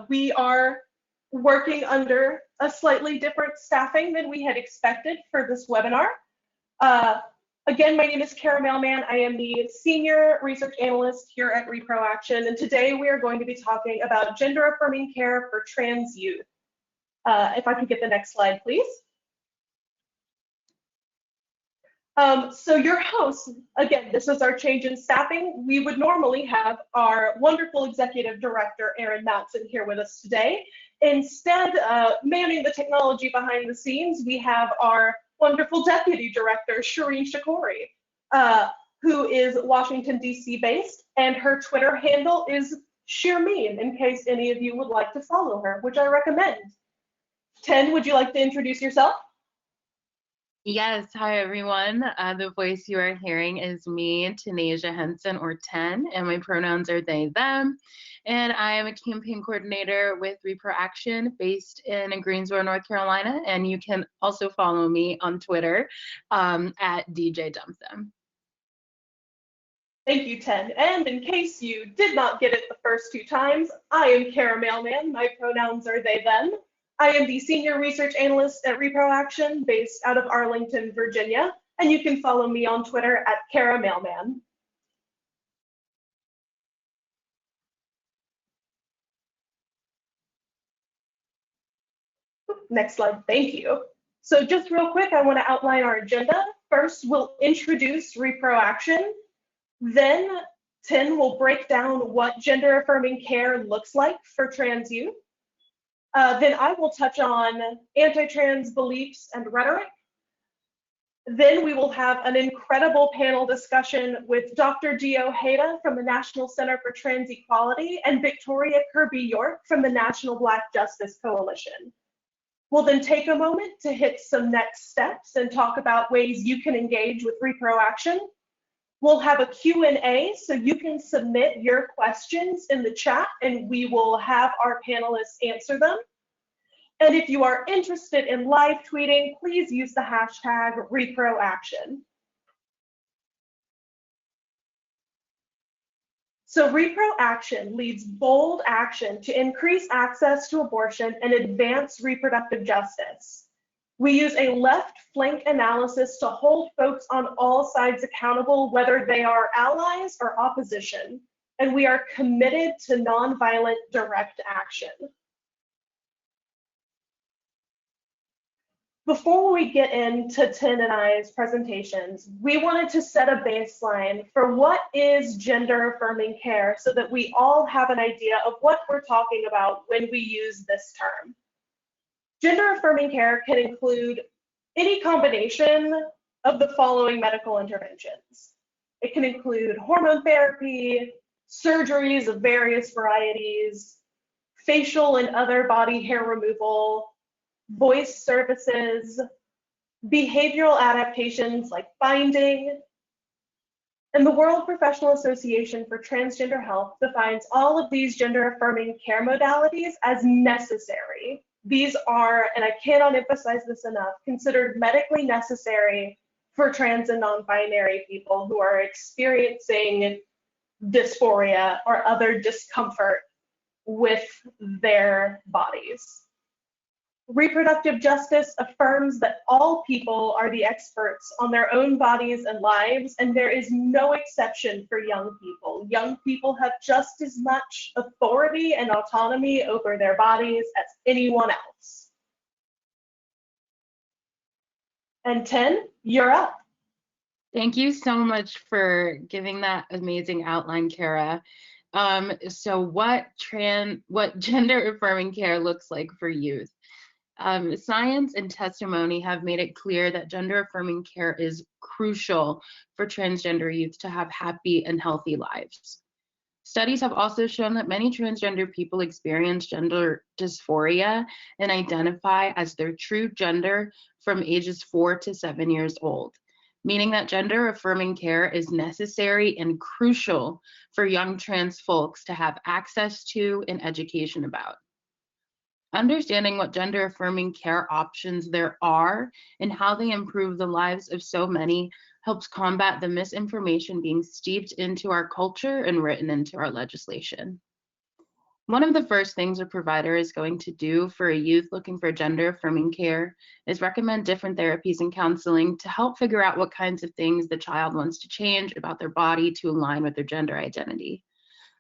We are working under a slightly different staffing than we had expected for this webinar. Again, my name is Kara Mailman. I am the Senior Research Analyst here at Reproaction, and today we are going to be talking about gender-affirming care for trans youth. If I could get the next slide, please. So your host, again, this is our change in staffing. We would normally have our wonderful Executive Director, Erin Matson, here with us today. Instead, manning the technology behind the scenes, we have our wonderful Deputy Director, Shireen Shakori, who is Washington, D.C. based, and her Twitter handle is Shirmeen, in case any of you would like to follow her, which I recommend. Ten, would you like to introduce yourself? Yes, hi everyone. The voice you are hearing is me, Tanasia Henson, or Ten, and my pronouns are they, them. And I am a campaign coordinator with Reproaction based in Greensboro, North Carolina. And you can also follow me on Twitter at DJ Dumpsum. Thank you, Ten. And in case you did not get it the first two times, I am Kara Mailman. My pronouns are they, them. I am the Senior Research Analyst at Reproaction based out of Arlington, Virginia, and you can follow me on Twitter at Kara Mailman. Next slide, thank you. So just real quick, I want to outline our agenda. First, we'll introduce Reproaction. Then 10 will break down what gender-affirming care looks like for trans youth. Then I will touch on anti-trans beliefs and rhetoric. Then we will have an incredible panel discussion with Dr. Dio Haida from the National Center for Trans Equality and Victoria Kirby York from the National Black Justice Coalition. We'll then take a moment to hit some next steps and talk about ways you can engage with Reproaction. We'll have a Q&A, so you can submit your questions in the chat and we will have our panelists answer them. And if you are interested in live tweeting, please use the hashtag Reproaction. So Reproaction leads bold action to increase access to abortion and advance reproductive justice. We use a left flank analysis to hold folks on all sides accountable, whether they are allies or opposition, and we are committed to nonviolent direct action. Before we get into Tin and I's presentations, we wanted to set a baseline for what is gender-affirming care so that we all have an idea of what we're talking about when we use this term. Gender-affirming care can include any combination of the following medical interventions. It can include hormone therapy, surgeries of various varieties, facial and other body hair removal, voice services, behavioral adaptations like binding, and the World Professional Association for Transgender Health defines all of these gender-affirming care modalities as necessary. These are, and I cannot emphasize this enough, considered medically necessary for trans and non-binary people who are experiencing dysphoria or other discomfort with their bodies. Reproductive justice affirms that all people are the experts on their own bodies and lives, and there is no exception for young people. Young people have just as much authority and autonomy over their bodies as anyone else. And 10, you're up. Thank you so much for giving that amazing outline, Kara. So what gender-affirming care looks like for youth? Science and testimony have made it clear that gender-affirming care is crucial for transgender youth to have happy and healthy lives. Studies have also shown that many transgender people experience gender dysphoria and identify as their true gender from ages 4 to 7 years old, meaning that gender-affirming care is necessary and crucial for young trans folks to have access to and education about. Understanding what gender-affirming care options there are and how they improve the lives of so many helps combat the misinformation being steeped into our culture and written into our legislation. One of the first things a provider is going to do for a youth looking for gender-affirming care is recommend different therapies and counseling to help figure out what kinds of things the child wants to change about their body to align with their gender identity.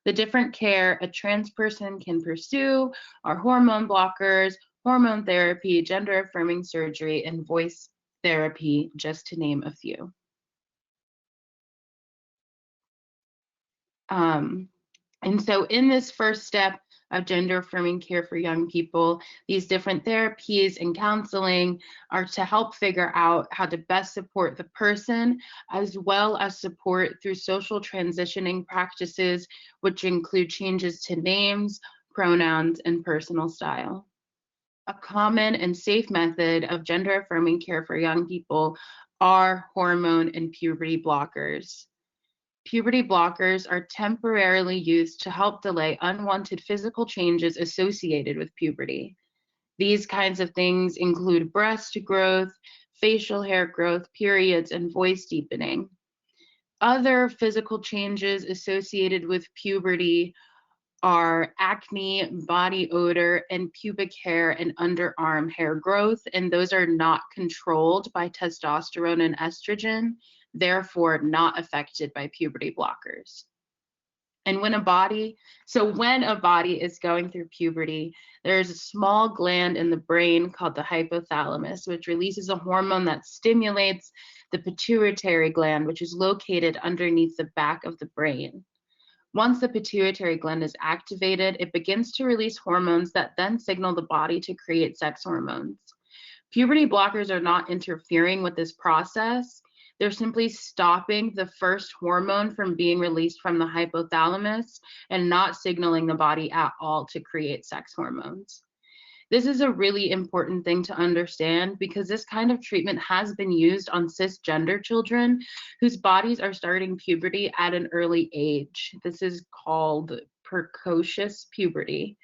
The different care a trans person can pursue are hormone blockers, hormone therapy, gender-affirming surgery, and voice therapy, just to name a few. And so in this first step of gender affirming care for young people, these different therapies and counseling are to help figure out how to best support the person, as well as support through social transitioning practices, which include changes to names, pronouns, and personal style. A common and safe method of gender affirming care for young people are hormone and puberty blockers. Puberty blockers are temporarily used to help delay unwanted physical changes associated with puberty. These kinds of things include breast growth, facial hair growth, periods, and voice deepening. Other physical changes associated with puberty are acne, body odor, and pubic hair and underarm hair growth, and those are not controlled by testosterone and estrogen, therefore not affected by puberty blockers. And when a body is going through puberty, there's a small gland in the brain called the hypothalamus, which releases a hormone that stimulates the pituitary gland, which is located underneath the back of the brain. Once the pituitary gland is activated, it begins to release hormones that then signal the body to create sex hormones. Puberty blockers are not interfering with this process. They're simply stopping the first hormone from being released from the hypothalamus and not signaling the body at all to create sex hormones. This is a really important thing to understand because this kind of treatment has been used on cisgender children whose bodies are starting puberty at an early age. This is called precocious puberty.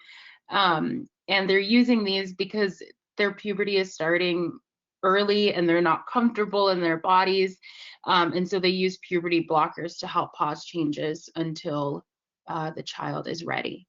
And they're using these because their puberty is starting early and they're not comfortable in their bodies. And so they use puberty blockers to help pause changes until the child is ready.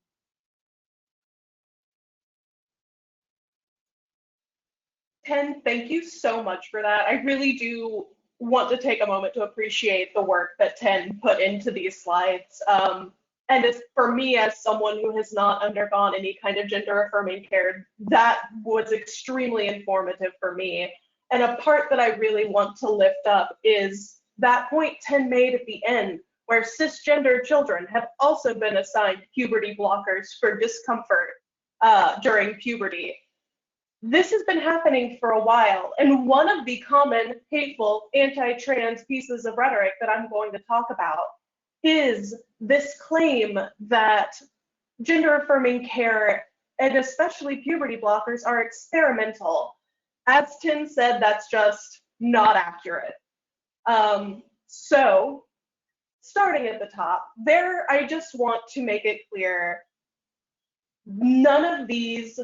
Ten, thank you so much for that. I really do want to take a moment to appreciate the work that Ten put into these slides. And it's, for me, as someone who has not undergone any kind of gender affirming care, that was extremely informative for me. And a part that I really want to lift up is that point Ten made at the end, where cisgender children have also been assigned puberty blockers for discomfort during puberty. This has been happening for a while, and one of the common hateful anti-trans pieces of rhetoric that I'm going to talk about is this claim that gender-affirming care, and especially puberty blockers, are experimental. As Tim said, that's just not accurate. So, starting at the top, I just want to make it clear, none of these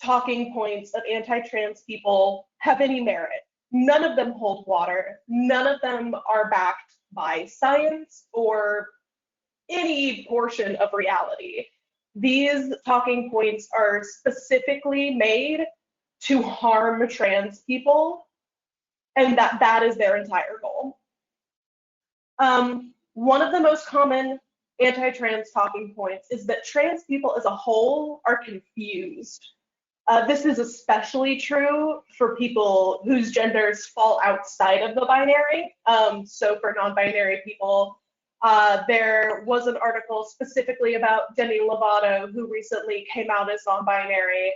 talking points of anti-trans people have any merit. None of them hold water. None of them are backed by science or any portion of reality. These talking points are specifically made to harm trans people, and that is their entire goal. One of the most common anti-trans talking points is that trans people as a whole are confused. This is especially true for people whose genders fall outside of the binary. So for non-binary people, there was an article specifically about Demi Lovato, who recently came out as non-binary,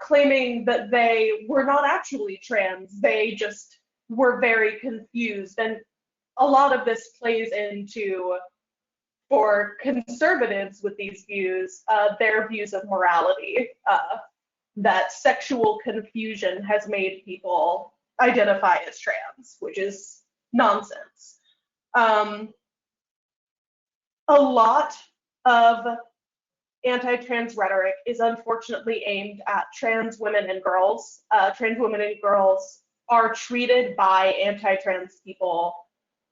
claiming that they were not actually trans. They just were very confused. And a lot of this plays into, for conservatives with these views, their views of morality. That sexual confusion has made people identify as trans, which is nonsense. A lot of anti-trans rhetoric is unfortunately aimed at trans women and girls. Trans women and girls are treated by anti-trans people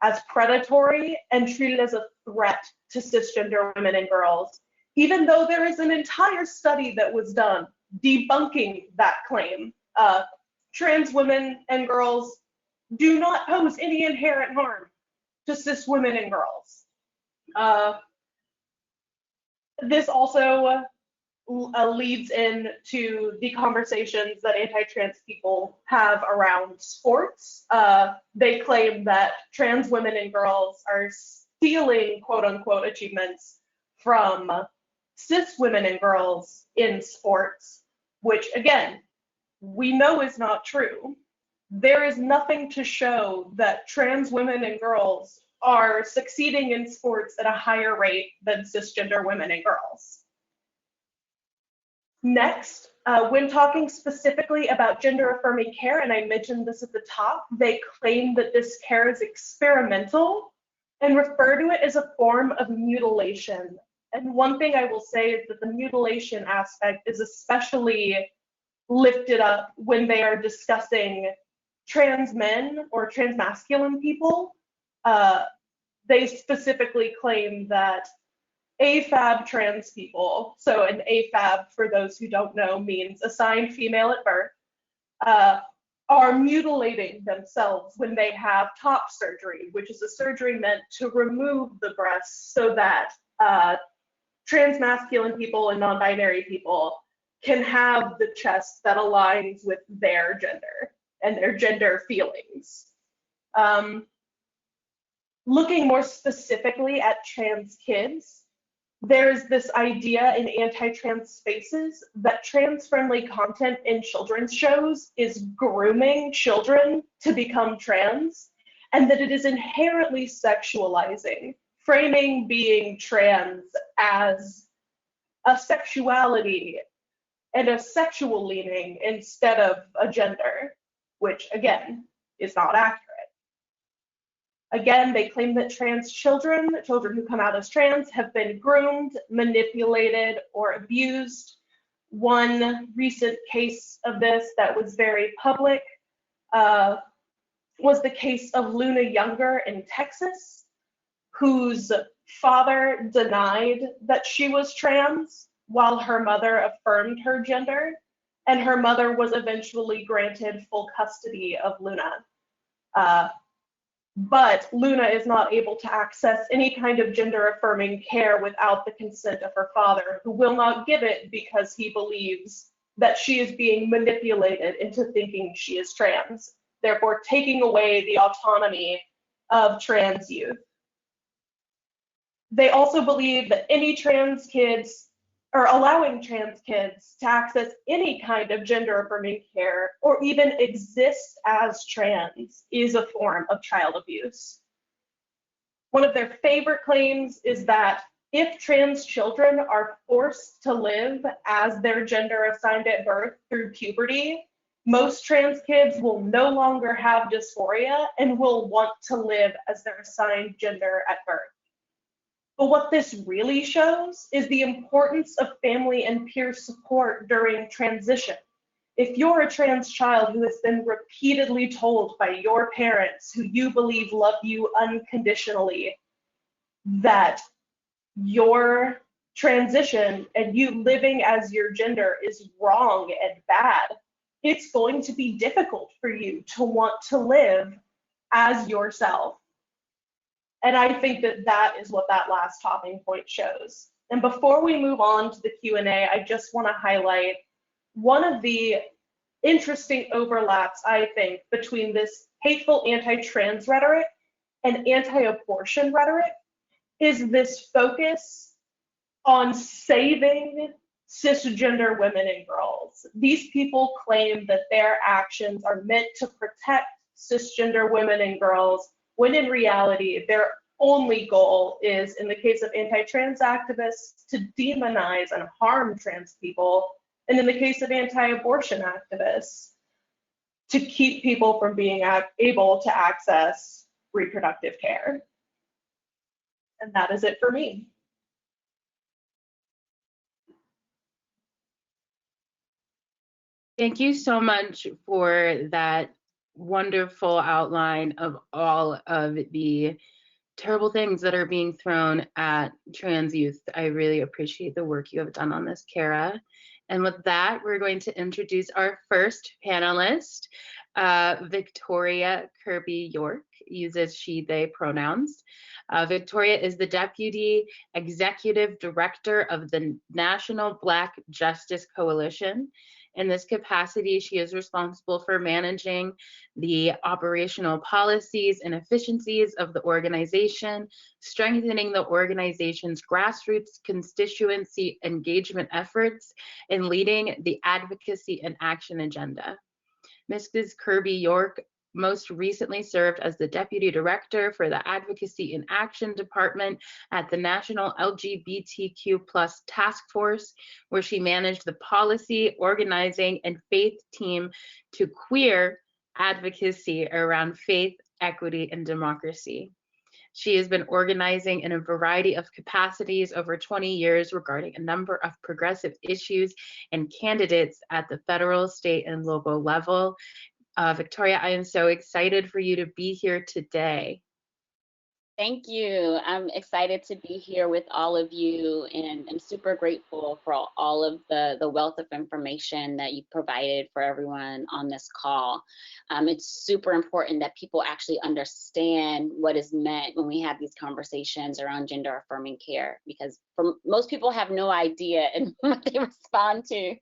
as predatory and treated as a threat to cisgender women and girls, even though there is an entire study that was done debunking that claim. Trans women and girls do not pose any inherent harm to cis women and girls. This also leads into the conversations that anti-trans people have around sports. They claim that trans women and girls are stealing quote unquote achievements from cis women and girls in sports, which again, we know is not true. There is nothing to show that trans women and girls are succeeding in sports at a higher rate than cisgender women and girls. Next, when talking specifically about gender affirming care, and I mentioned this at the top, they claim that this care is experimental and refer to it as a form of mutilation. And one thing I will say is that the mutilation aspect is especially lifted up when they are discussing trans men or transmasculine people. They specifically claim that AFAB trans people, so an AFAB, for those who don't know, means assigned female at birth, are mutilating themselves when they have top surgery, which is a surgery meant to remove the breasts so that transmasculine people and non-binary people can have the chest that aligns with their gender and their gender feelings. Looking more specifically at trans kids, there's this idea in anti-trans spaces that trans-friendly content in children's shows is grooming children to become trans, and that it is inherently sexualizing, framing being trans as a sexuality and a sexual leaning instead of a gender, which again is not accurate. Again, they claim that trans children who come out as trans, have been groomed, manipulated, or abused. One recent case of this that was very public was the case of Luna Younger in Texas, whose father denied that she was trans while her mother affirmed her gender, and her mother was eventually granted full custody of Luna. But Luna is not able to access any kind of gender affirming care without the consent of her father, who will not give it because he believes that she is being manipulated into thinking she is trans, therefore taking away the autonomy of trans youth. They also believe that any trans kids, or allowing trans kids to access any kind of gender affirming care or even exist as trans, is a form of child abuse. One of their favorite claims is that if trans children are forced to live as their gender assigned at birth through puberty, most trans kids will no longer have dysphoria and will want to live as their assigned gender at birth. But what this really shows is the importance of family and peer support during transition. If you're a trans child who has been repeatedly told by your parents, who you believe love you unconditionally, that your transition and you living as your gender is wrong and bad, it's going to be difficult for you to want to live as yourself. And I think that that is what that last talking point shows. And before we move on to the Q&A, I just want to highlight one of the interesting overlaps, I think, between this hateful anti-trans rhetoric and anti-abortion rhetoric is this focus on saving cisgender women and girls. These people claim that their actions are meant to protect cisgender women and girls, when in reality, their only goal is, in the case of anti-trans activists, to demonize and harm trans people, and in the case of anti-abortion activists, to keep people from being able to access reproductive care. And that is it for me. Thank you so much for that wonderful outline of all of the terrible things that are being thrown at trans youth. I really appreciate the work you have done on this, Kara. And with that, we're going to introduce our first panelist. Victoria Kirby York uses she, they pronouns. Victoria is the Deputy Executive Director of the National Black Justice Coalition. In this capacity, she is responsible for managing the operational policies and efficiencies of the organization, strengthening the organization's grassroots constituency engagement efforts, and leading the advocacy and action agenda. Mrs. Kirby York most recently served as the Deputy Director for the Advocacy and Action Department at the National LGBTQ+ Task Force, where she managed the policy, organizing, and faith team to queer advocacy around faith, equity, and democracy. She has been organizing in a variety of capacities over 20 years regarding a number of progressive issues and candidates at the federal, state, and local level. Victoria, I am so excited for you to be here today. Thank you. I'm excited to be here with all of you, and I'm super grateful for all of the wealth of information that you provided for everyone on this call. It's super important that people actually understand what is meant when we have these conversations around gender affirming care, because most people have no idea, and what they respond to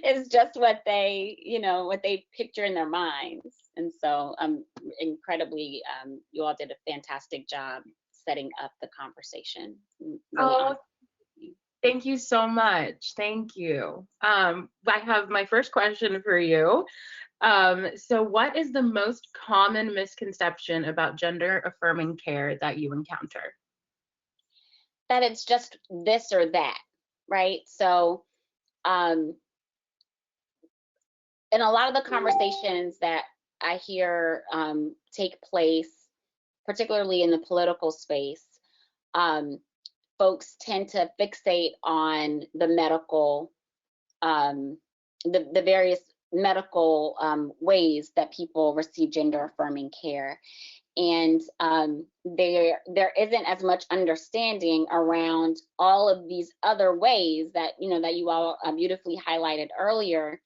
is just what they, what they picture in their minds. And so incredibly, you all did a fantastic job setting up the conversation. Really thank you so much. Thank you. I have my first question for you. So what is the most common misconception about gender affirming care that you encounter? That it's just this or that, right? So in a lot of the conversations that I hear take place, particularly in the political space, folks tend to fixate on the medical, the various medical ways that people receive gender affirming care. And there isn't as much understanding around all of these other ways that, that you all beautifully highlighted earlier,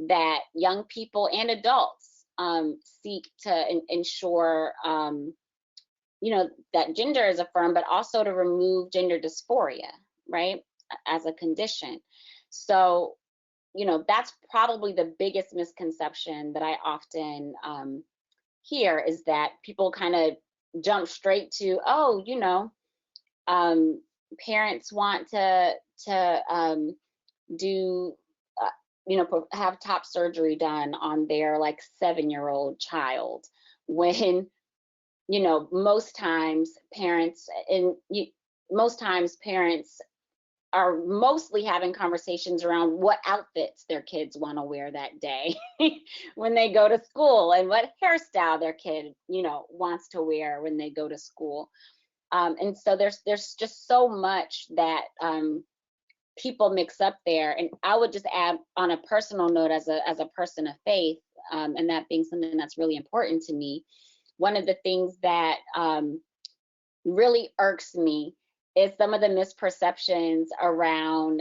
that young people and adults seek to ensure, that gender is affirmed, but also to remove gender dysphoria, right, as a condition. So, that's probably the biggest misconception that I often hear, is that people kind of jump straight to, parents want to do have top surgery done on their 7-year-old child, when most times parents are mostly having conversations around what outfits their kids want to wear that day when they go to school, and what hairstyle their kid wants to wear when they go to school. And so there's just so much that people mix up there. And I would just add, on a personal note, as a person of faith, and that being something that's really important to me, one of the things that really irks me is some of the misperceptions around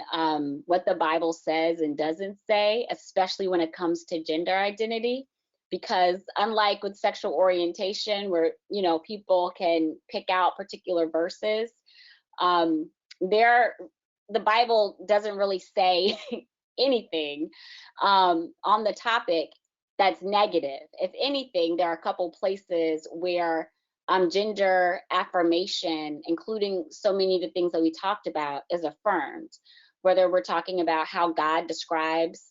what the Bible says and doesn't say, especially when it comes to gender identity. Because unlike with sexual orientation, where people can pick out particular verses, the Bible doesn't really say anything on the topic that's negative. If anything, there are a couple places where gender affirmation, including so many of the things that we talked about, is affirmed. Whether we're talking about how God describes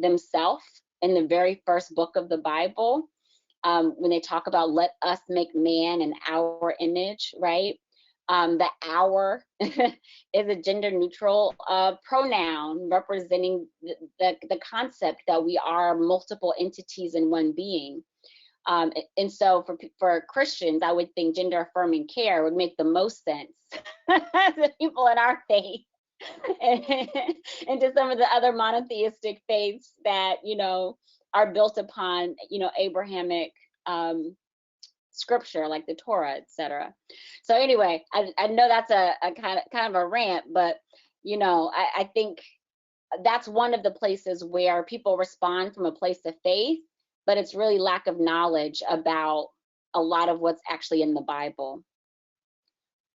themselves in the very first book of the Bible, when they talk about let us make man in our image, right? The our is a gender neutral pronoun representing the concept that we are multiple entities in one being. And so for Christians, I would think gender affirming care would make the most sense to people in our faith, and to some of the other monotheistic faiths that are built upon Abrahamic scripture, like the Torah, etc. So anyway, I know that's a kind of a rant, but you know, I think that's one of the places where people respond from a place of faith, but it's really lack of knowledge about a lot of what's actually in the Bible.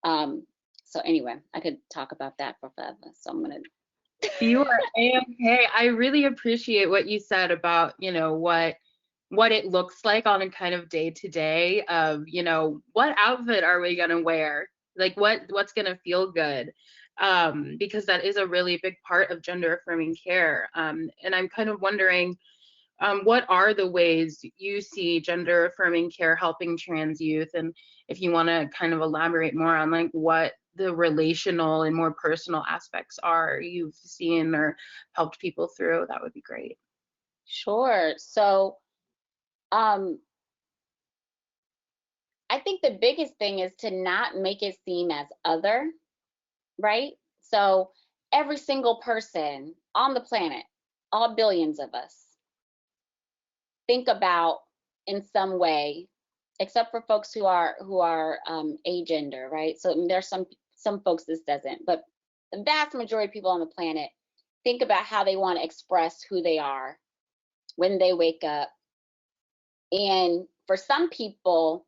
So anyway, I could talk about that for forever. So I'm gonna. You are A-okay. I really appreciate what you said about, you know, what it looks like on a kind of day to day of, you know, what outfit are we gonna wear? Like what's gonna feel good? Because that is a really big part of gender affirming care. And I'm kind of wondering, what are the ways you see gender affirming care helping trans youth? And if you want to kind of elaborate more on like what the relational and more personal aspects are you've seen or helped people through, that would be great. Sure. So I think the biggest thing is to not make it seem as other, right? So every single person on the planet, all billions of us, think about in some way, except for folks who are agender, right? So there's some folks this doesn't, but the vast majority of people on the planet think about how they want to express who they are when they wake up. And for some people,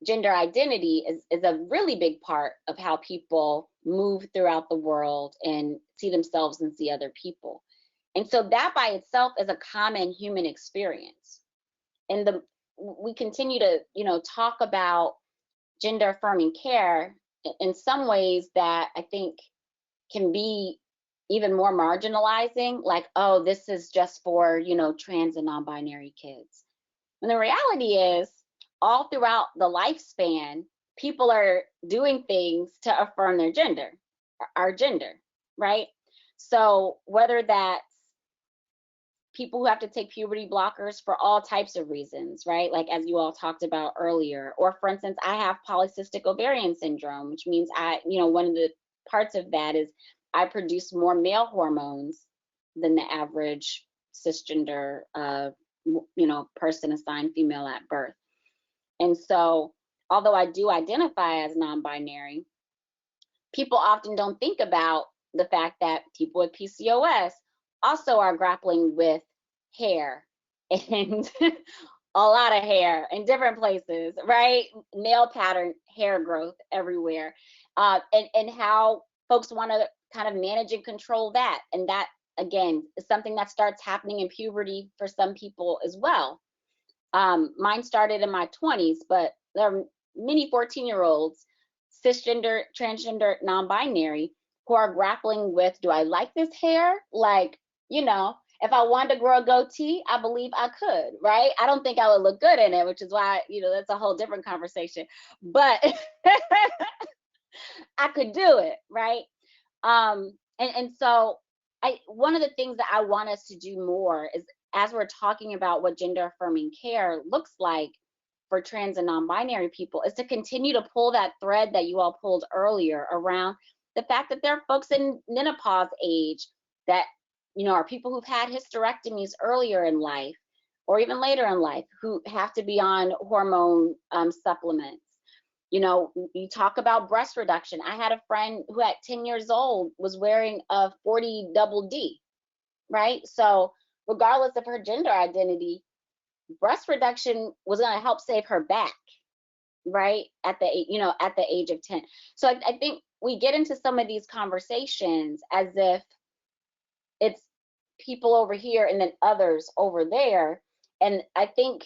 gender identity is a really big part of how people move throughout the world and see themselves and see other people. And so that by itself is a common human experience. And we continue to, you know, talk about gender affirming care in some ways that I think can be even more marginalizing, like, oh, this is just for, you know, trans and non-binary kids. And the reality is, all throughout the lifespan, people are doing things to affirm their gender, our gender, right? So whether that's people who have to take puberty blockers for all types of reasons, right? Like as you all talked about earlier, or for instance, I have polycystic ovarian syndrome, which means one of the parts of that is I produce more male hormones than the average cisgender, person assigned female at birth. And so, although I do identify as non-binary, people often don't think about the fact that people with PCOS also are grappling with hair and a lot of hair in different places, right? Nail pattern, hair growth everywhere, and how folks want to kind of manage and control that. And that, again, is something that starts happening in puberty for some people as well. Mine started in my 20s, but there are many 14-year-olds, cisgender, transgender, non-binary, who are grappling with, do I like this hair? Like, you know, if I wanted to grow a goatee, I believe I could, right? I don't think I would look good in it, which is why, you know, that's a whole different conversation. But I could do it, right? And so one of the things that I want us to do more is, as we're talking about what gender affirming care looks like for trans and non-binary people, is to continue to pull that thread that you all pulled earlier around the fact that there are folks in menopause age that, you know, are people who've had hysterectomies earlier in life or even later in life who have to be on hormone supplements. You know, you talk about breast reduction. I had a friend who at 10 years old was wearing a 40 double D, right? So regardless of her gender identity, breast reduction was going to help save her back, right? At the age of 10. So I think we get into some of these conversations as if it's people over here and then others over there. And I think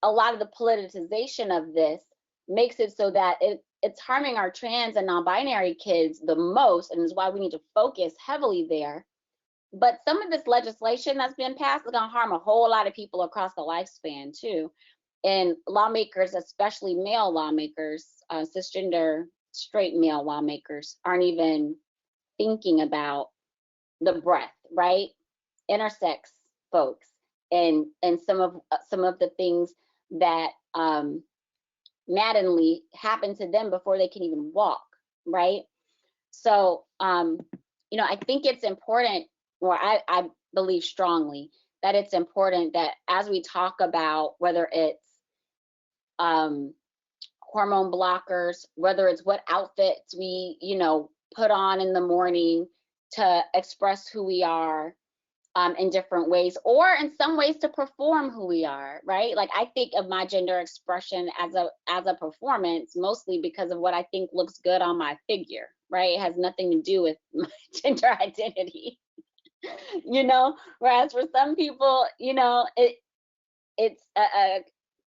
a lot of the politicization of this makes it so that it's harming our trans and non-binary kids the most, and is why we need to focus heavily there. But some of this legislation that's been passed is going to harm a whole lot of people across the lifespan too. And lawmakers, especially male lawmakers, cisgender, straight male lawmakers, aren't even thinking about the breadth, right? Intersex folks, and some of the things that maddeningly happen to them before they can even walk, right? So, I think it's important, or I believe strongly that it's important that as we talk about whether it's hormone blockers, whether it's what outfits we, put on in the morning to express who we are in different ways, or in some ways to perform who we are, right? Like I think of my gender expression as a performance, mostly because of what I think looks good on my figure, right? It has nothing to do with my gender identity, Whereas for some people, it's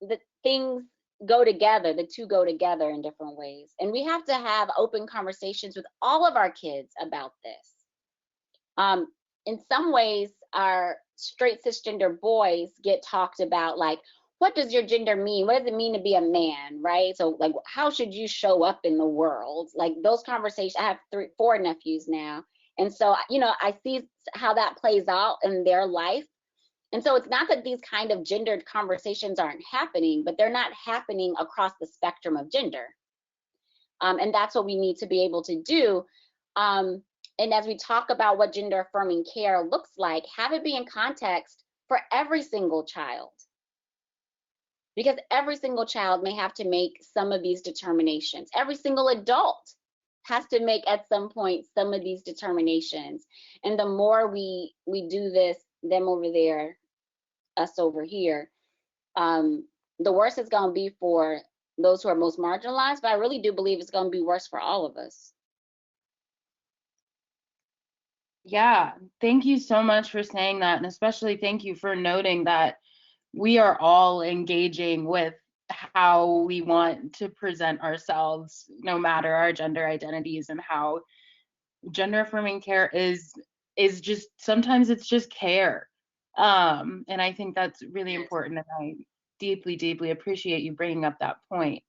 the things go together, the two go together in different ways. And we have to have open conversations with all of our kids about this. In some ways, our straight cisgender boys get talked about, like, what does your gender mean? What does it mean to be a man, right? So like, how should you show up in the world? Like those conversations, I have 4 nephews now. And so, I see how that plays out in their life. And so it's not that these kind of gendered conversations aren't happening, but they're not happening across the spectrum of gender. And that's what we need to be able to do. And as we talk about what gender affirming care looks like, have it be in context for every single child. Because every single child may have to make some of these determinations. Every single adult has to make at some point some of these determinations. And the more we do this, them over there, us over here, the worse it's going to be for those who are most marginalized. But I really do believe it's going to be worse for all of us. Yeah, thank you so much for saying that. And especially thank you for noting that we are all engaging with how we want to present ourselves, no matter our gender identities, and how gender affirming care is just, sometimes it's just care. And I think that's really important, and I deeply, deeply appreciate you bringing up that point.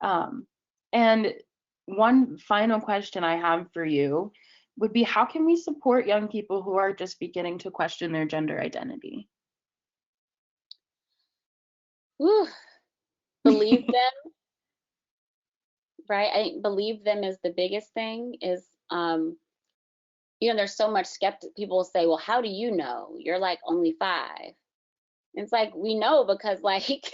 And one final question I have for you would be, how can we support young people who are just beginning to question their gender identity? Believe them, right? I think believe them is the biggest thing. Is there's so much skeptic. People say, well, how do you know? You're like only 5. It's like, we know because like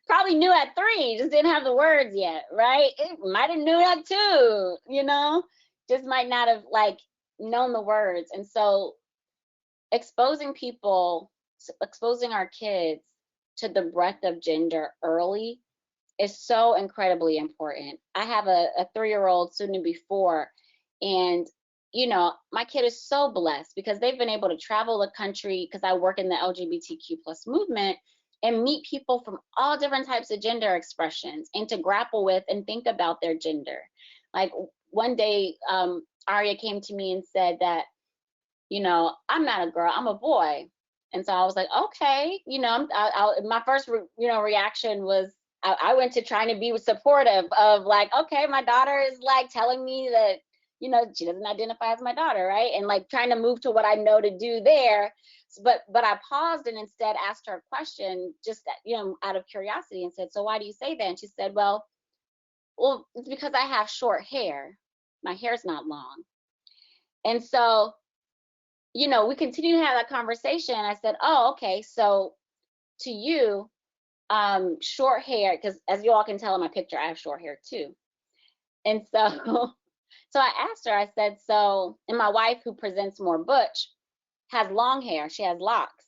probably knew at 3, just didn't have the words yet, right? It might have knew at 2, just might not have like known the words. And so exposing our kids to the breadth of gender early is so incredibly important. I have a 3-year-old, soon to be 4, and my kid is so blessed because they've been able to travel the country, because I work in the LGBTQ+ movement, and meet people from all different types of gender expressions, and to grapple with and think about their gender. Like one day, Arya came to me and said that, I'm not a girl, I'm a boy. And so I was like, okay, my first, reaction was, I went to trying to be supportive of like, okay, my daughter is like telling me that, she doesn't identify as my daughter, right? And like trying to move to what I know to do there. But I paused and instead asked her a question, just, out of curiosity, and said, so why do you say that? And she said, well, it's because I have short hair. My hair's not long. And so, we continue to have that conversation. I said, oh, okay. So to you, short hair, because as you all can tell in my picture, I have short hair too. And so, so I asked her, I said, so, and my wife, who presents more butch, has long hair, she has locks.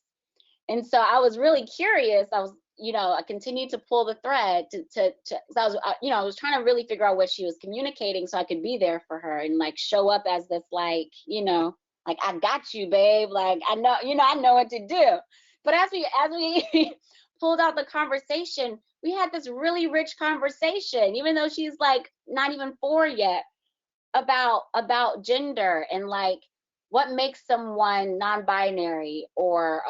And so I was really curious. I was, I continued to pull the thread so I was, I was trying to really figure out what she was communicating so I could be there for her and like show up as this, like, like, I got you, babe. Like, I know, I know what to do. But as we pulled out the conversation, we had this really rich conversation, even though she's like not even 4 yet, about gender and like what makes someone non-binary or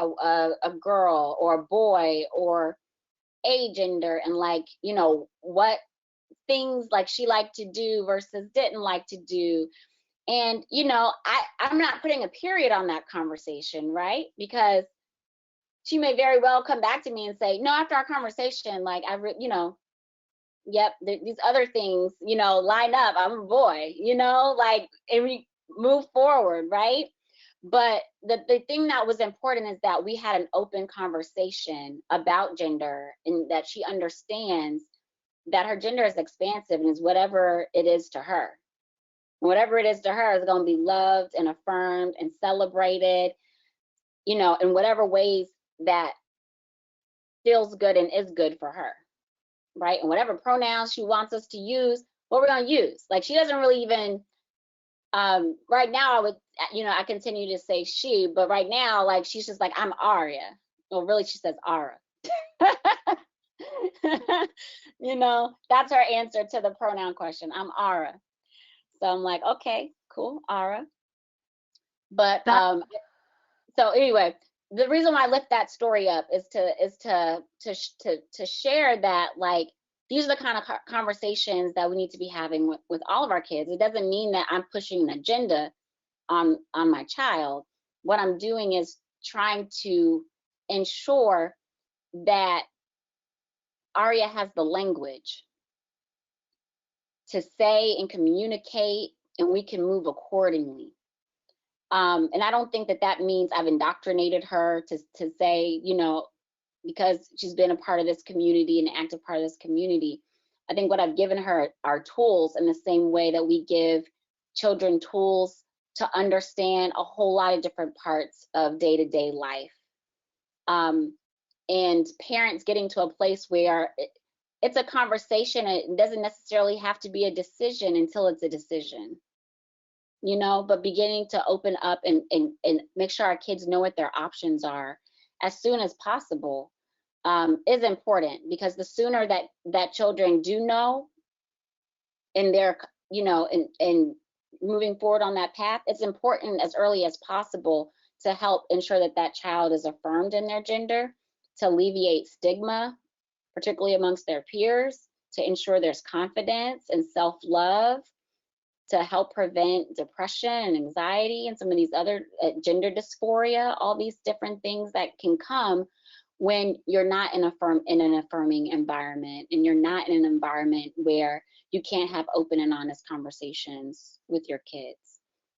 a girl or a boy or agender, and like, what things like she liked to do versus didn't like to do. And, I'm not putting a period on that conversation, right? Because she may very well come back to me and say, no, after our conversation, like, yep, these other things, line up. I'm a boy, like, and we move forward, right? But the thing that was important is that we had an open conversation about gender, and that she understands that her gender is expansive and is whatever it is to her. Whatever it is to her is going to be loved and affirmed and celebrated, you know, in whatever ways that feels good and is good for her, right? And whatever pronouns she wants us to use, what we're going to use. Like, she doesn't really even, right now, I would, you know, I continue to say she, but right now, like, she's just like, I'm Aria. Well, really, she says Ara. You know, that's her answer to the pronoun question. I'm Ara. So I'm like, okay, cool, Ara. But so anyway, the reason why I lift that story up is to share that, like, these are the kind of conversations that we need to be having with all of our kids. It doesn't mean that I'm pushing an agenda on my child. What I'm doing is trying to ensure that Aria has the language to say and communicate, and we can move accordingly. And I don't think that that means I've indoctrinated her to say, you know, because she's been a part of this community, an active part of this community. I think what I've given her are tools, in the same way that we give children tools to understand a whole lot of different parts of day-to-day life. And parents getting to a place where it's a conversation. It doesn't necessarily have to be a decision until it's a decision, you know, but beginning to open up and make sure our kids know what their options are as soon as possible is important, because the sooner that children do know, and they're, you know, and moving forward on that path, it's important as early as possible to help ensure that that child is affirmed in their gender, to alleviate stigma, particularly amongst their peers, to ensure there's confidence and self-love, to help prevent depression and anxiety and some of these other gender dysphoria, all these different things that can come when you're not in an affirming environment, and you're not in an environment where you can't have open and honest conversations with your kids.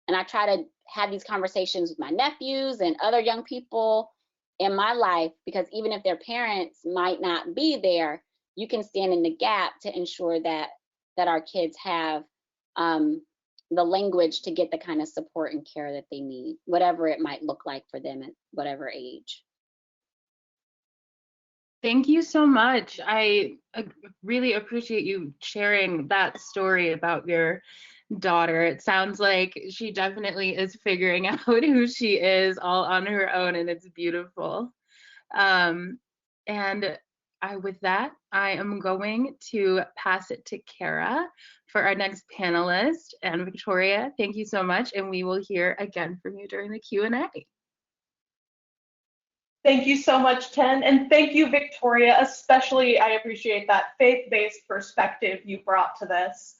And I try to have these conversations with my nephews and other young people in my life, because even if their parents might not be there, you can stand in the gap to ensure that our kids have the language to get the kind of support and care that they need, whatever it might look like for them at whatever age. Thank you so much. I really appreciate you sharing that story about your daughter. It sounds like she definitely is figuring out who she is all on her own, and it's beautiful. And with that, I am going to pass it to Kara for our next panelist. And Victoria, thank you so much, and we will hear again from you during the Q&A. Thank you so much, Ten, and thank you, Victoria. Especially, I appreciate that faith-based perspective you brought to this.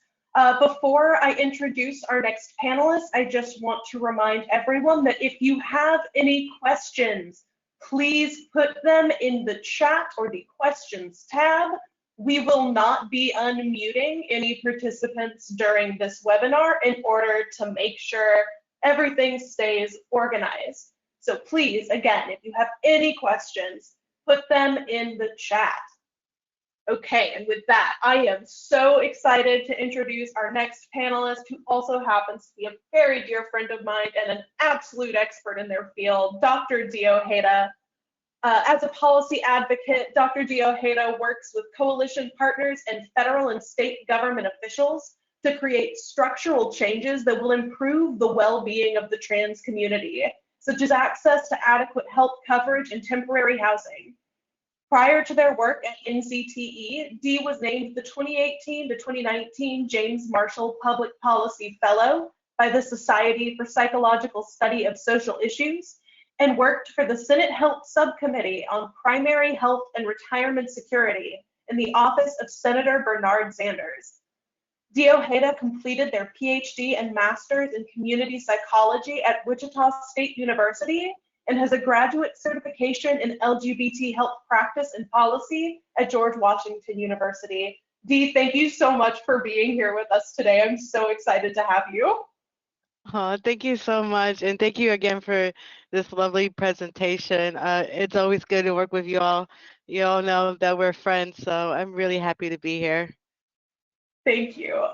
Before I introduce our next panelist, I just want to remind everyone that if you have any questions, please put them in the chat or the questions tab. We will not be unmuting any participants during this webinar in order to make sure everything stays organized. So please, again, if you have any questions, put them in the chat. Okay, and with that, I am so excited to introduce our next panelist, who also happens to be a very dear friend of mine and an absolute expert in their field, Dr. Dio Haida. As a policy advocate, Dr. Dio Haida works with coalition partners and federal and state government officials to create structural changes that will improve the well-being of the trans community, such as access to adequate health coverage and temporary housing. Prior to their work at NCTE, Dee was named the 2018 to 2019 James Marshall Public Policy Fellow by the Society for Psychological Study of Social Issues, and worked for the Senate Health Subcommittee on Primary Health and Retirement Security in the office of Senator Bernard Sanders. Dio Haida completed their PhD and Master's in Community Psychology at Wichita State University and has a graduate certification in LGBT health practice and policy at George Washington University. Dee, thank you so much for being here with us today. I'm so excited to have you. Oh, thank you so much. And thank you again for this lovely presentation. It's always good to work with you all. You all know that we're friends, so I'm really happy to be here. Thank you.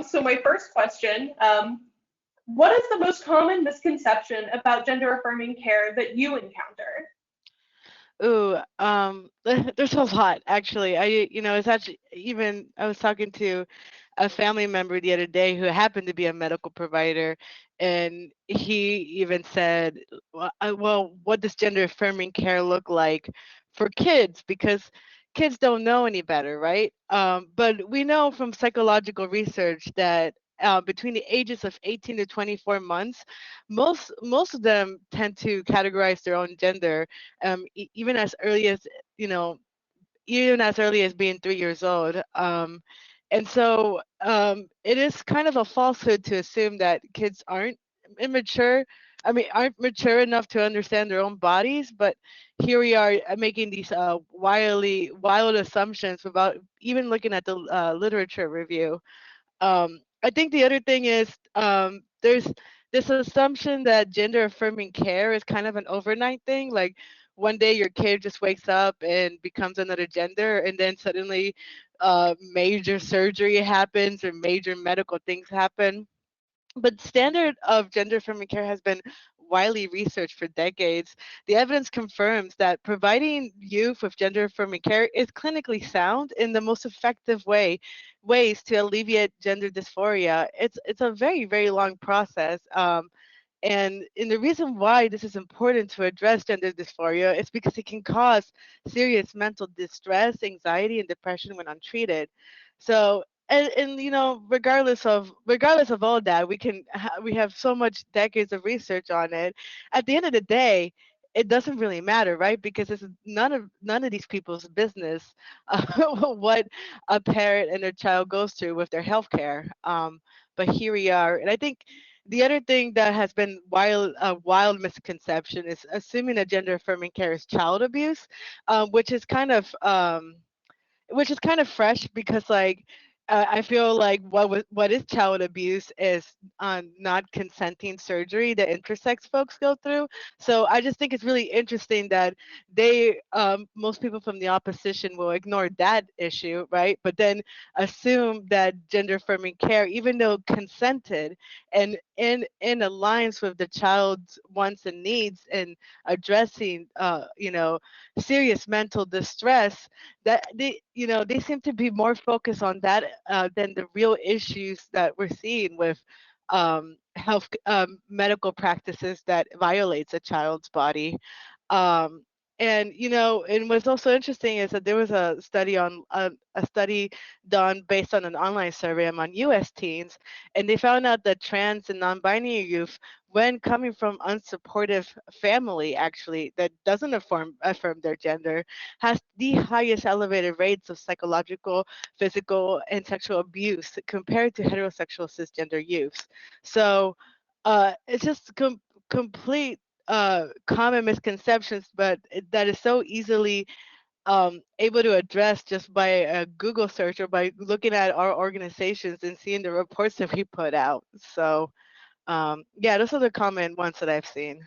So my first question, what is the most common misconception about gender affirming care that you encounter? Ooh, there's a lot actually. It's actually even I was talking to a family member the other day who happened to be a medical provider, and he even said, "Well, what does gender affirming care look like for kids? Because kids don't know any better, right? But we know from psychological research that between the ages of 18 to 24 months, most of them tend to categorize their own gender, even as early as you know even as early as being 3 years old. And so it is kind of a falsehood to assume that kids aren't immature. I mean, aren't mature enough to understand their own bodies. But here we are making these wild assumptions without even looking at the literature review. I think the other thing is there's this assumption that gender affirming care is kind of an overnight thing. Like one day your kid just wakes up and becomes another gender, and then suddenly major surgery happens or major medical things happen. But standard of gender affirming care has been widely researched for decades. The evidence confirms that providing youth with gender affirming care is clinically sound in the most effective ways to alleviate gender dysphoria. It's a very long process. And the reason why this is important to address gender dysphoria is because it can cause serious mental distress, anxiety, and depression when untreated. So, and regardless of all that, we have so much decades of research on it. At the end of the day, it doesn't really matter, right? Because it's none of these people's business what a parent and their child goes through with their health care. But here we are, and I think the other thing that has been wild misconception is assuming that gender affirming care is child abuse, which is kind of fresh because like I feel like what is child abuse is not consenting surgery that intersex folks go through. So I just think it's really interesting that most people from the opposition will ignore that issue, right? But then assume that gender affirming care, even though consented and in alliance with the child's wants and needs and addressing serious mental distress, that they seem to be more focused on that than the real issues that we're seeing with health medical practices that violates a child's body. um, and what's also interesting is that there was a study done based on an online survey among U.S. teens, and they found out that trans and non-binary youth, when coming from unsupportive family, actually that doesn't affirm their gender, has the highest elevated rates of psychological, physical, and sexual abuse compared to heterosexual cisgender youths. So it's just complete common misconceptions, but that is so easily able to address just by a Google search or by looking at our organizations and seeing the reports that we put out. So yeah, those are the common ones that I've seen.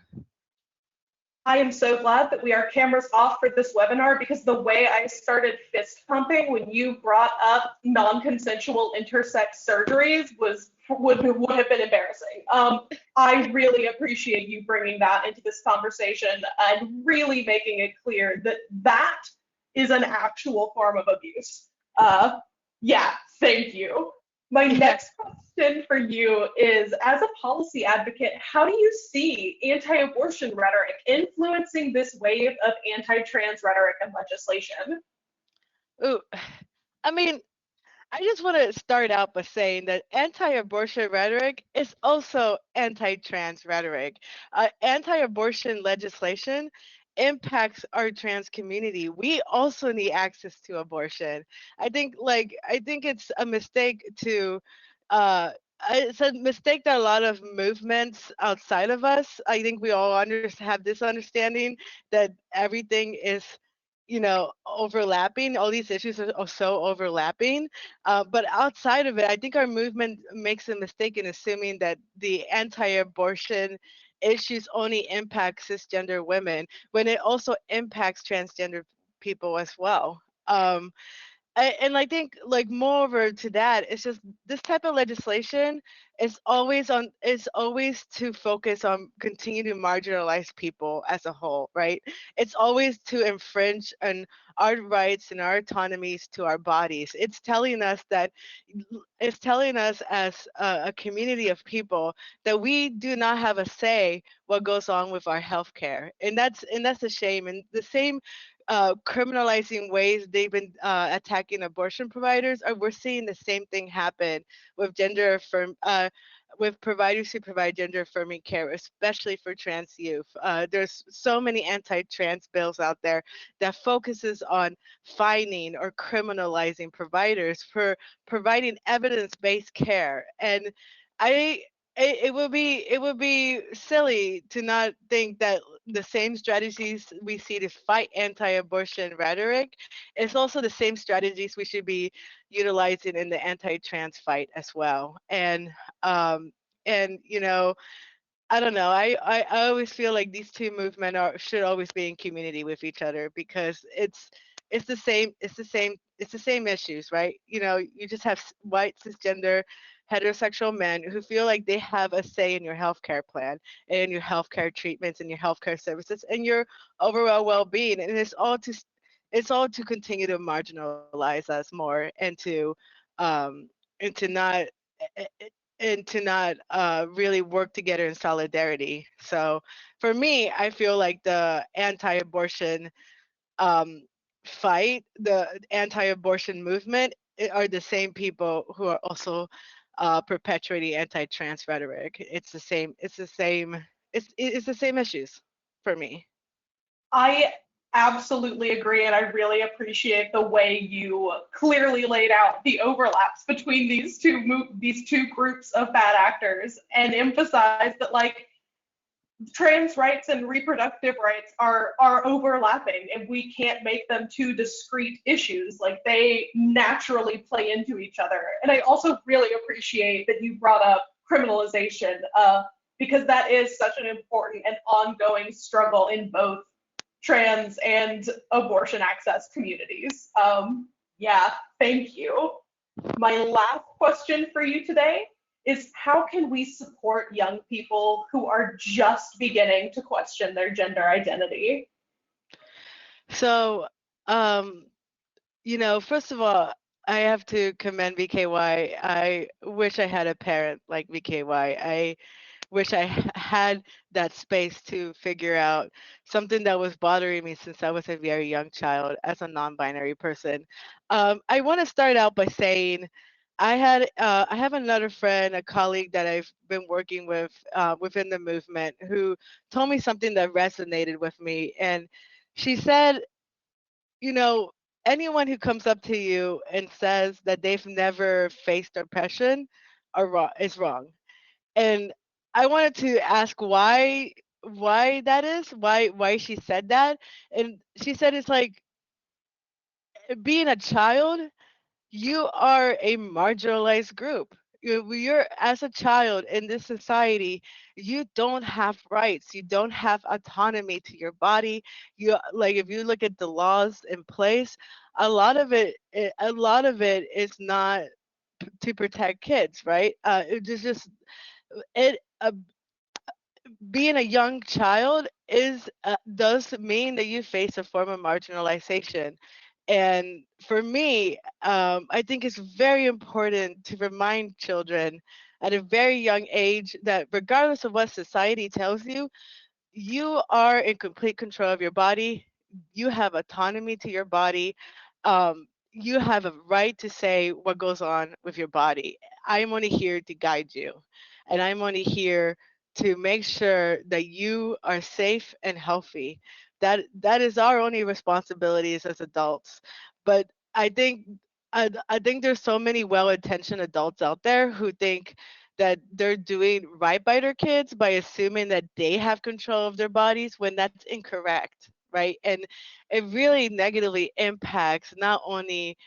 I am so glad that we are cameras off for this webinar because the way I started fist pumping when you brought up non-consensual intersex surgeries would have been embarrassing. I really appreciate you bringing that into this conversation and really making it clear that that is an actual form of abuse. Yeah, thank you. My Yeah. next question for you is, as a policy advocate, how do you see anti-abortion rhetoric influencing this wave of anti-trans rhetoric and legislation? Ooh, I mean, I just want to start out by saying that anti-abortion rhetoric is also anti-trans rhetoric. Anti-abortion legislation impacts our trans community. We also need access to abortion. I think it's a mistake to uh it's a mistake that a lot of movements outside of us, I think we all have this understanding that everything is overlapping. All these issues are so overlapping. But outside of it, I think our movement makes a mistake in assuming that the anti-abortion issues only impact cisgender women when it also impacts transgender people as well. And I think, like, moreover to that, it's just this type of legislation is always to focus on continue to marginalize people as a whole, right? It's always to infringe on our rights and our autonomies to our bodies. It's telling us as a community of people that we do not have a say what goes on with our healthcare, and that's a shame. And the same criminalizing ways they've been attacking abortion providers, or we're seeing the same thing happen with with providers who provide gender affirming care, especially for trans youth. There's so many anti-trans bills out there that focuses on fining or criminalizing providers for providing evidence-based care. And I it would be silly to not think that the same strategies we see to fight anti-abortion rhetoric is also the same strategies we should be utilizing in the anti-trans fight as well. Um and I don't know. I always feel like these two movements should always be in community with each other, because it's the same issues, right? You just have white cisgender heterosexual men who feel like they have a say in your healthcare plan and in your healthcare treatments and your healthcare services and your overall well-being, and it's all to continue to marginalize us more um and to not really work together in solidarity. So for me, I feel like the anti-abortion um, fight, the anti-abortion movement, are the same people who are also perpetuating anti-trans rhetoric. It's the same. It's the same issues for me. I absolutely agree, and I really appreciate the way you clearly laid out the overlaps between these two groups of bad actors, and emphasize that, like, trans rights and reproductive rights are overlapping, and we can't make them two discrete issues. Like, they naturally play into each other. And I also really appreciate that you brought up criminalization, because that is such an important and ongoing struggle in both trans and abortion access communities. Yeah, thank you. My last question for you today is, how can we support young people who are just beginning to question their gender identity? So, um, first of all, I have to commend VKY. I wish I had a parent like VKY. I wish I had that space to figure out something that was bothering me since I was a very young child as a non-binary person. I want to start out by saying I have another friend, a colleague that I've been working with within the movement, who told me something that resonated with me, and she said, you know, anyone who comes up to you and says that they've never faced oppression is wrong. And I wanted to ask why that is, why she said that. And she said it's like, being a child, you are a marginalized group. You're as a child in this society, you don't have rights. You don't have autonomy to your body. You, like, if you look at the laws in place, a lot of it is not to protect kids, right? It's just it. Being a young child does mean that you face a form of marginalization. And for me, I think it's very important to remind children at a very young age that regardless of what society tells you, you are in complete control of your body. You have autonomy to your body. You have a right to say what goes on with your body. I'm only here to guide you, and I'm only here to make sure that you are safe and healthy. That is our only responsibilities as adults. But I think I think there's so many well-intentioned adults out there who think that they're doing right by their kids by assuming that they have control of their bodies, when that's incorrect, right? And it really negatively impacts not only,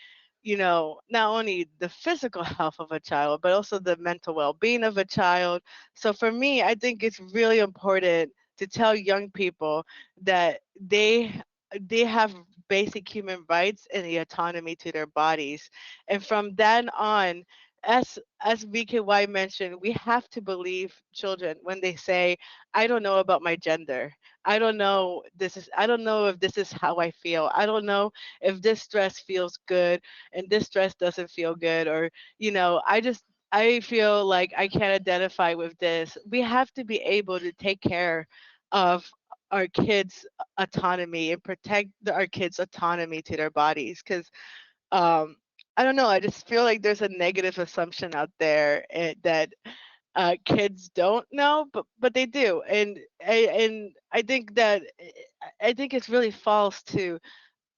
not only the physical health of a child, but also the mental well-being of a child. So for me, I think it's really important to tell young people that they have basic human rights and the autonomy to their bodies. And from then on, as VKY mentioned, we have to believe children when they say, I don't know about my gender. I don't know if this is how I feel. I don't know if this dress feels good and this dress doesn't feel good, or I feel like I can't identify with this. We have to be able to take care of our kids' autonomy and protect our kids' autonomy to their bodies, because um I don't know, I just feel like there's a negative assumption out there, that kids don't know, but they do. And I think that I think it's really false to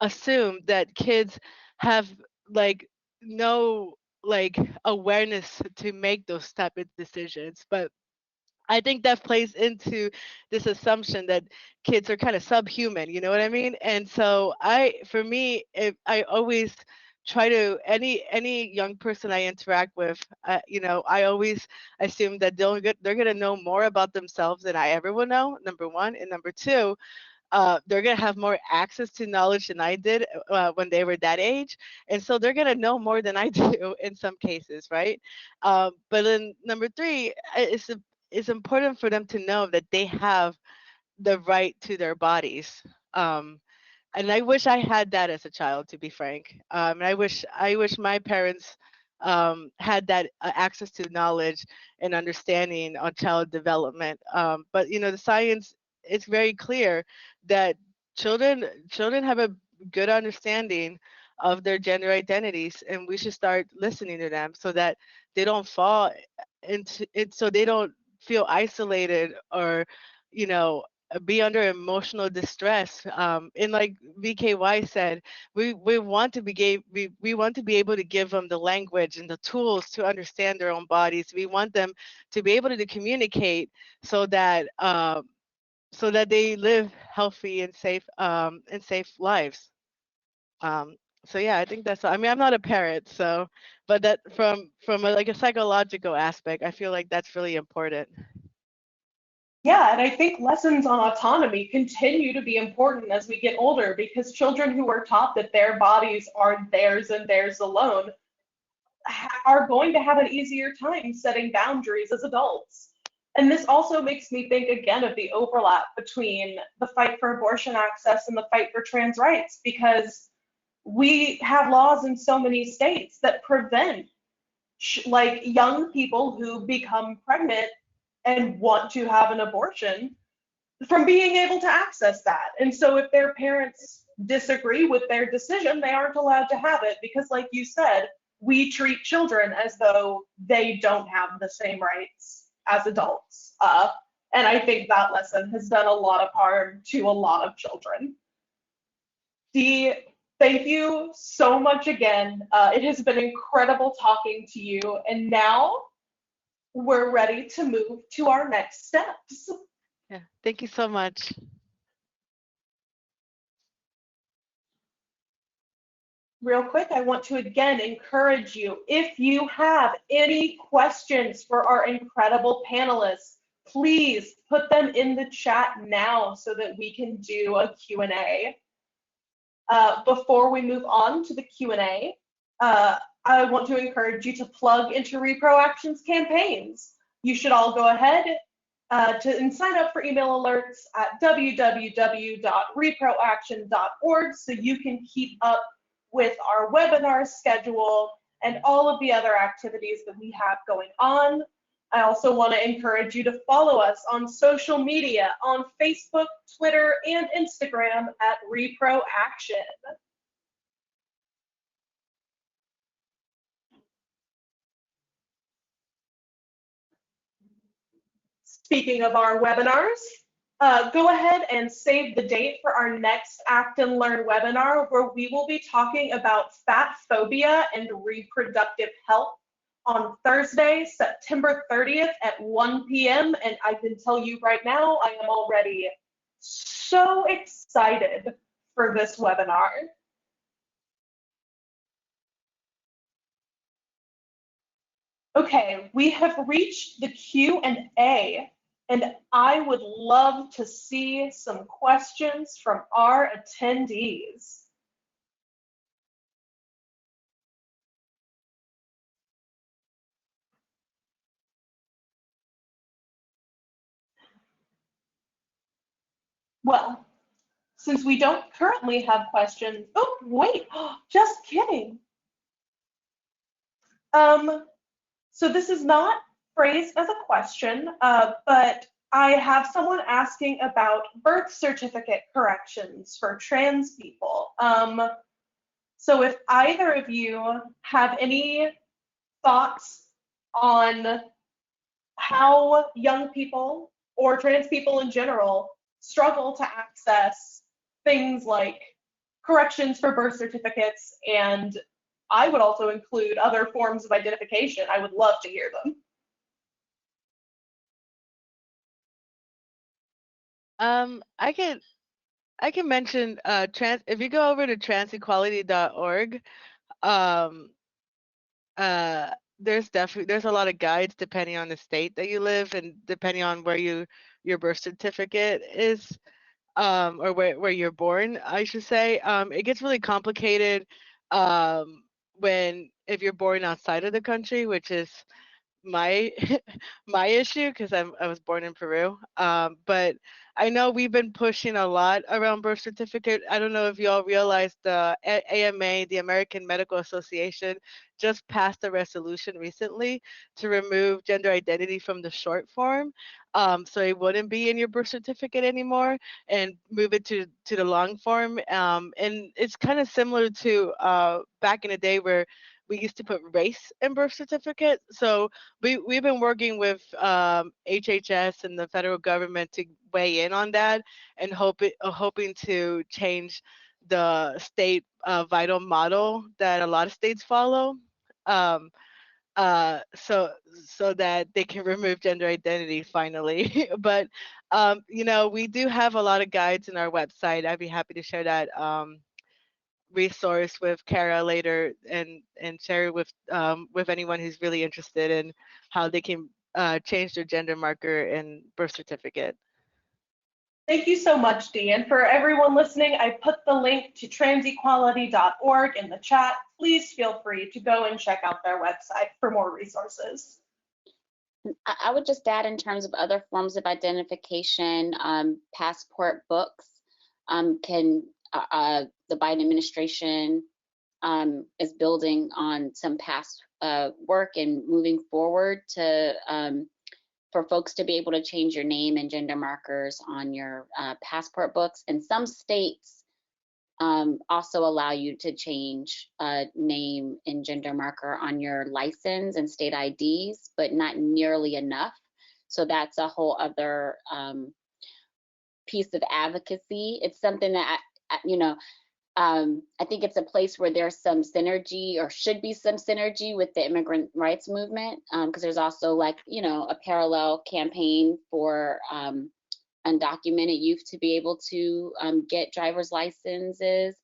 assume that kids have like no like awareness to make those type of decisions. But I think that plays into this assumption that kids are kind of subhuman, you know what I mean? And so for me, if I always try to, any young person I interact with, I always assume that they're gonna know more about themselves than I ever will know. Number one, and number two, they're going to have more access to knowledge than I did when they were that age. And so they're going to know more than I do in some cases, right? But then number three, it's important for them to know that they have the right to their bodies. And I wish I had that as a child, to be frank. And I wish my parents had that access to knowledge and understanding on child development. But the science, it's very clear that children have a good understanding of their gender identities, and we should start listening to them so that they don't fall into it, so they don't feel isolated or you know be under emotional distress. And like VKY said, we want to we want to be able to give them the language and the tools to understand their own bodies. We want them to be able to communicate so that they live healthy and safe lives. Um, so yeah, I think that's. I mean, I'm not a parent, so but that from like a psychological aspect, I feel like that's really important. Yeah, and I think lessons on autonomy continue to be important as we get older because children who are taught that their bodies are theirs and theirs alone are going to have an easier time setting boundaries as adults. And this also makes me think again of the overlap between the fight for abortion access and the fight for trans rights, because we have laws in so many states that prevent like young people who become pregnant and want to have an abortion from being able to access that. And so if their parents disagree with their decision, they aren't allowed to have it because, like you said, we treat children as though they don't have the same rights as adults. And I think that lesson has done a lot of harm to a lot of children. Dee, thank you so much again. It has been incredible talking to you. And now we're ready to move to our next steps. Yeah, thank you so much. Real quick, I want to again encourage you, if you have any questions for our incredible panelists, please put them in the chat now so that we can do a Q&A. Before we move on to the Q&A, I want to encourage you to plug into Reproaction's campaigns. You should all go ahead and sign up for email alerts at www.reproaction.org so you can keep up with our webinar schedule and all of the other activities that we have going on. I also want to encourage you to follow us on social media on Facebook, Twitter, and Instagram at Reproaction. Speaking of our webinars, go ahead and save the date for our next Act and Learn webinar, where we will be talking about fat phobia and reproductive health on Thursday, September 30th at 1 p.m. And I can tell you right now, I am already so excited for this webinar. Okay, we have reached the Q&A, and I would love to see some questions from our attendees. Well, since we don't currently have questions, oh, wait, just kidding. So this is not phrased as a question, but I have someone asking about birth certificate corrections for trans people. So if either of you have any thoughts on how young people or trans people in general struggle to access things like corrections for birth certificates, and I would also include other forms of identification. I would love to hear them. I can mention if you go over to transequality.org, there's a lot of guides depending on the state that you live and depending on where your birth certificate is, or where you're born, I should say. It gets really complicated if you're born outside of the country, which is my my issue because I was born in Peru. But I know we've been pushing a lot around birth certificate. I don't know if you all realize the AMA, the American Medical Association, just passed a resolution recently to remove gender identity from the short form. So it wouldn't be in your birth certificate anymore and move it to the long form. And it's kind of similar to back in the day where we used to put race in birth certificate. So we've been working with HHS and the federal government to weigh in on that and hoping to change the state vital model that a lot of states follow, so that they can remove gender identity finally. But we do have a lot of guides in our website. I'd be happy to share that resource with Kara later and share it with anyone who's really interested in how they can change their gender marker in birth certificate. Thank you so much, Dee. And for everyone listening, I put the link to transequality.org in the chat. Please feel free to go and check out their website for more resources. I would just add, in terms of other forms of identification, passport books the Biden administration is building on some past work and moving forward to for folks to be able to change your name and gender markers on your passport books. And some states also allow you to change name and gender marker on your license and state IDs, but not nearly enough. So that's a whole other piece of advocacy. It's something that I think it's a place where there's some synergy, or should be some synergy, with the immigrant rights movement, because there's also a parallel campaign for undocumented youth to be able to get driver's licenses.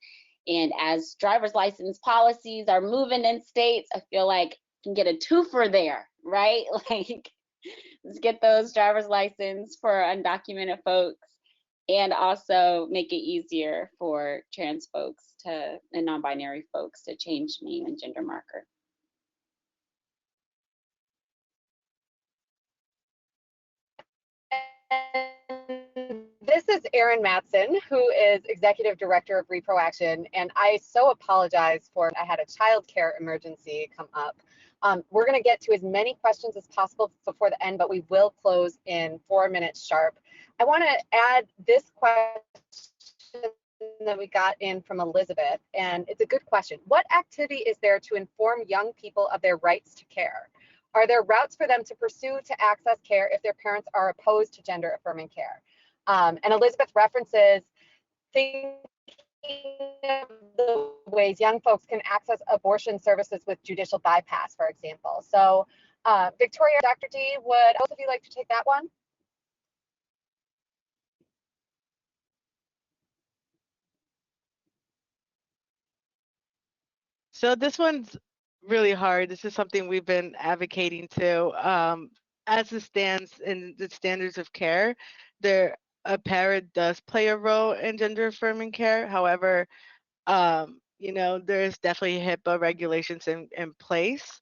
And as driver's license policies are moving in states, I feel like you can get a twofer there, right? Like, let's get those driver's license for undocumented folks, and also make it easier for trans folks and non-binary folks to change name and gender marker. This is Erin Matson, who is Executive Director of Reproaction, and I so apologize for I had a childcare emergency come up. We're going to get to as many questions as possible before the end, but we will close in 4 minutes sharp. I want to add this question that we got in from Elizabeth, and it's a good question. What activity is there to inform young people of their rights to care? Are there routes for them to pursue to access care if their parents are opposed to gender affirming care? And Elizabeth references thinking of the ways young folks can access abortion services with judicial bypass, for example. So Victoria, Dr. D, would both of you like to take that one? So this one's really hard. This is something we've been advocating to. As it stands in the standards of care, there a parent does play a role in gender affirming care. However, there's definitely HIPAA regulations in place.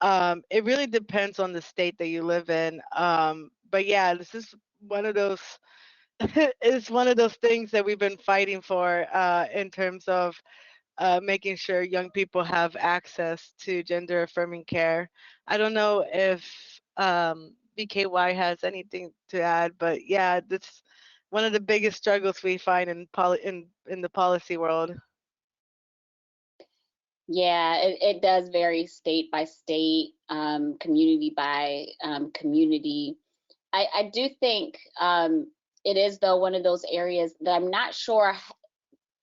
It really depends on the state that you live in. But yeah, this is one of those it's one of those things that we've been fighting for in terms of making sure young people have access to gender affirming care. I don't know if BKY has anything to add, but yeah, that's one of the biggest struggles we find in the policy world. Yeah, it does vary state by state, community by community. I do think it is, though, one of those areas that I'm not sure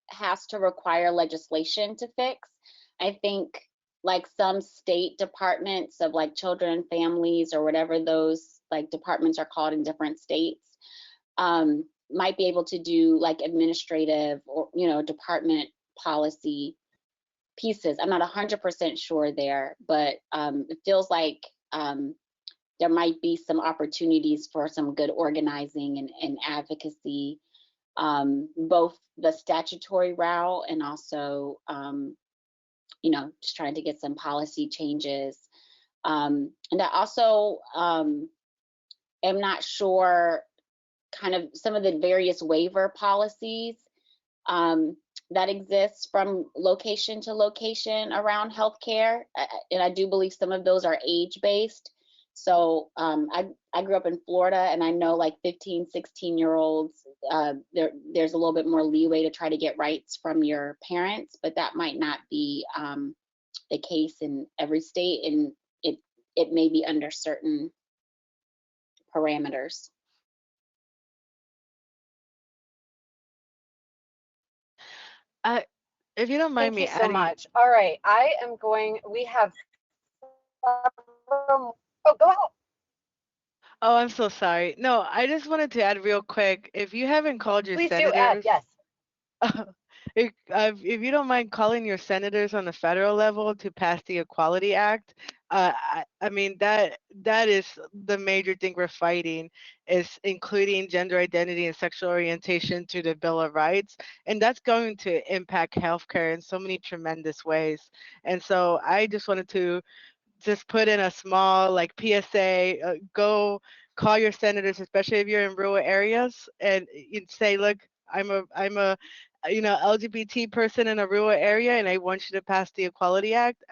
has to require legislation to fix. I think like some state departments of like children and families or whatever those like departments are called in different states might be able to do like administrative or, department policy pieces. I'm not 100% sure there, but it feels like there might be some opportunities for some good organizing and advocacy, both the statutory route and also, just trying to get some policy changes. And I also am not sure kind of some of the various waiver policies that exists from location to location around healthcare. And I do believe some of those are age-based. So I grew up in Florida, and I know like 15, 16-year-olds, there's a little bit more leeway to try to get rights from your parents, but that might not be the case in every state, and it may be under certain parameters. If you don't mind Thank me you so adding, much. All right, we have oh, go ahead. oh, I'm so sorry. No, I just wanted to add real quick. If you haven't called your Please do add, senators, yes. if you don't mind calling your senators on the federal level to pass the Equality Act, I mean that is the major thing we're fighting, is including gender identity and sexual orientation to the Bill of Rights, and that's going to impact healthcare in so many tremendous ways. And so I just wanted to just put in a small like PSA, go call your senators, especially if you're in rural areas, and you'd say, look, I'm a LGBT person in a rural area, and I want you to pass the Equality Act.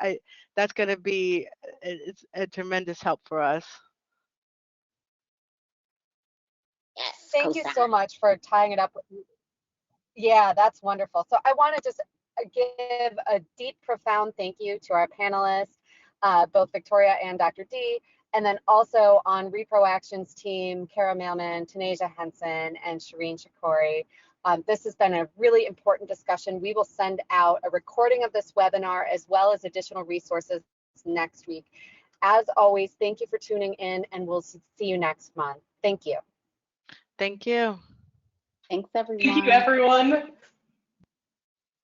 That's going to be it's a tremendous help for us. Yes, Thank you so much for tying it up with me. Yeah, that's wonderful. So I want to just give a deep, profound thank you to our panelists, both Victoria and Dr. D, and then also on Reproaction's team, Kara Mailman, Tanasia Henson, and Shireen Shakori. This has been a really important discussion. We will send out a recording of this webinar as well as additional resources next week. As always, thank you for tuning in, and we'll see you next month. Thank you. Thank you. Thanks, everyone. Thank you, everyone.